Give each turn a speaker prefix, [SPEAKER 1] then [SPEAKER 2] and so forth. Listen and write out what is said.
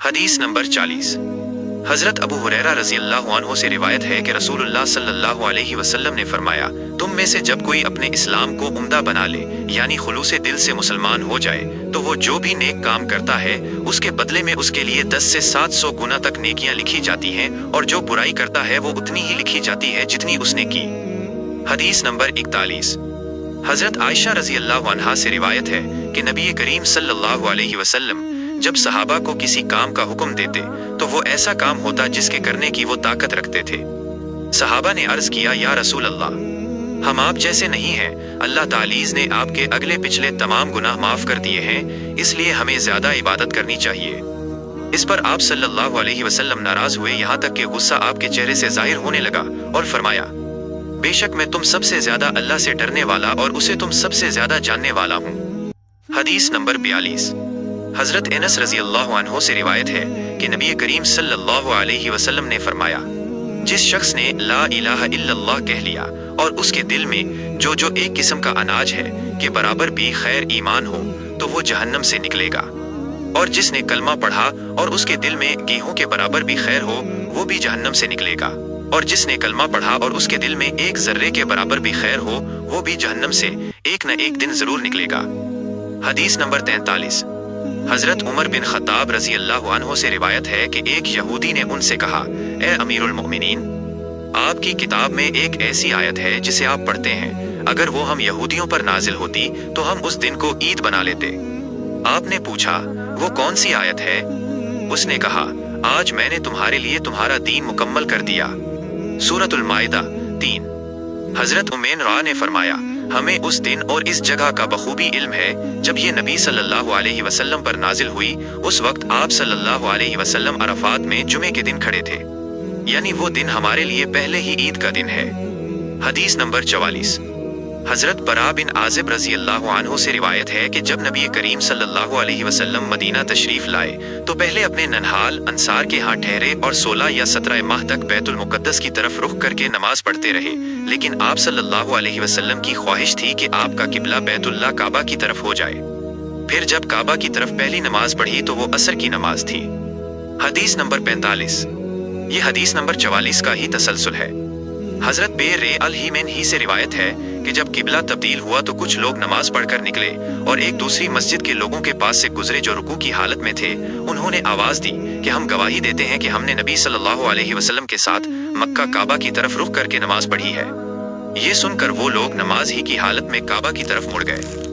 [SPEAKER 1] हदीस नंबर 40। हजरत अबू हुरैरा रज़ी अल्लाह अन्हु से रिवायत है कि रसूलुल्लाह सल्लल्लाहु अलैहि वसल्लम ने फरमाया, तुम में से जब कोई अपने इस्लाम को उम्दा बना ले, यानी खुलूसे दिल से मुसलमान हो जाए, तो वो जो भी नेक काम करता है उसके बदले में उसके लिए 10 से 700 गुना तक नेकियां लिखी जाती हैं, और जो बुराई करता है वो उतनी ही लिखी जाती है जितनी उसने की। हदीस नंबर 41। हजरत आयशा रज़ी अल्लाह अन्हा से रिवायत है कि नबी करीम सल्लल्लाहु अलैहि वसल्लम जब सहाबा को किसी काम का हुक्म देते तो वो ऐसा काम होता जिसके करने की वो ताकत रखते थे। सहाबा ने अर्ज किया, या रसूल अल्लाह, हम आप जैसे नहीं हैं, अल्लाह तालीज़ ने आपके अगले पिछले तमाम गुनाह माफ कर दिए हैं, इसलिए हमें ज्यादा इबादत करनी चाहिए। इस पर आप सल्लल्लाहु अलैहि वसल्लम नाराज हुए, यहाँ तक कि गुस्सा आपके चेहरे से जाहिर होने लगा, और फरमाया, बेशक मैं तुम सबसे ज्यादा अल्लाह से डरने वाला और उसे तुम सबसे ज्यादा जानने वाला हूँ। हदीस नंबर 42। हजरत अनस रज़ी अल्लाह अन्हु से रिवायत है कि नबी करीम सल्लल्लाहु अलैहि वसल्लम ने फरमाया, जिस शख्स ने ला इलाहा इल्लल्लाह कह लिया और उसके दिल में जो एक किस्म का अनाज है के बराबर भी खैर ईमान हो, तो वो जहन्नम से निकलेगा। और जिसने कलमा पढ़ा और उसके दिल में गेहूं के बराबर भी खैर हो, वो भी जहन्नम से निकलेगा। और जिसने कलमा पढ़ा और उसके दिल में एक जर्रे के बराबर भी खैर हो, वो भी जहन्नम से एक न एक दिन जरूर निकलेगा। हदीस नंबर 43। हजरत उमर बिन खत्ताब रजी अल्लाह अन्हु से रिवायत है कि एक यहूदी ने उनसे कहा, ए अमीरुल मोमिनीन, आपकी किताब में एक ऐसी आयत है जिसे आप पढ़ते हैं, अगर वो हम यहूदियों पर नाजिल होती तो हम उस दिन को ईद बना लेते। आपने पूछा, वो कौन सी आयत है? उसने कहा, आज मैंने तुम्हारे लिए तुम्हारा दीन मुकम्मल कर दिया। सूरतुल माइदा 3। हजरत उमैन रा ने फरमाया, हमें उस दिन और इस जगह का बखूबी इल्म है जब ये नबी सल्लल्लाहु अलैहि वसल्लम पर नाजिल हुई। उस वक्त आप सल्लल्लाहु अलैहि वसल्लम अरफात में जुमे के दिन खड़े थे, यानी वो दिन हमारे लिए पहले ही ईद का दिन है। हदीस नंबर 44। हजरत बरा बिन आजिब रजी अल्लाह अन्हु से रिवायत है कि जब नबी करीम सल्लल्लाहु अलैहि वसल्लम मदीना तशरीफ लाए तो पहले अपने ननहाल अंसार के यहाँ ठहरे और 16 या 17 माह तक बैतुल मुकद्दस की तरफ रुख करके नमाज पढ़ते रहे। लेकिन आप सल्लल्लाहु अलैहि वसल्लम की ख्वाहिश थी कि आपका किबला बैतुल्लाह काबा की तरफ हो जाए। फिर जब काबा की तरफ पहली नमाज पढ़ी तो वो असर की नमाज थी। हदीस नंबर 45। ये हदीस नंबर 44 का ही तसलसल है। हजरत बेरे अल हीमेन ही से रिवायत है कि जब किबला तब्दील हुआ तो कुछ लोग नमाज पढ़कर निकले और एक दूसरी मस्जिद के लोगों के पास से गुजरे जो रुकू की हालत में थे। उन्होंने आवाज दी कि हम गवाही देते हैं कि हमने नबी सल्लल्लाहु अलैहि वसल्लम के साथ मक्का काबा की तरफ रुख करके नमाज पढ़ी है। ये सुनकर वो लोग नमाज ही की हालत में काबा की तरफ मुड़ गए।